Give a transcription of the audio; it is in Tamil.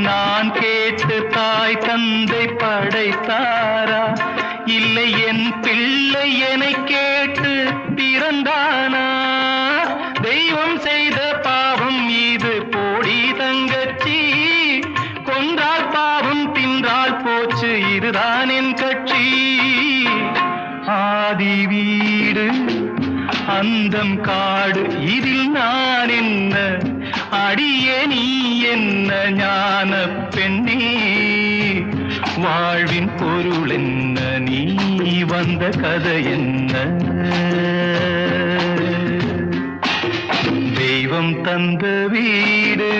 நான் கேட்டு தாய் தந்தை படைத்தாரா? இல்லை என் பிள்ளை என்னை கேட்டு பிறந்தானா? தெய்வம் செய்த பாவம் இது போடி தங்கச்சி, கொன்றால் பாவம் தின்றால் போச்சு இதுதான் என் கட்சி. ஆதி வீடு அந்தம் காடு இதில் நான் என்ன, அடியே நீ என்ன ஞான பெண்ணே, வாழ்வின் பொருள் என்ன, நீ வந்த கதை என்ன? தெய்வம் தந்த வீடு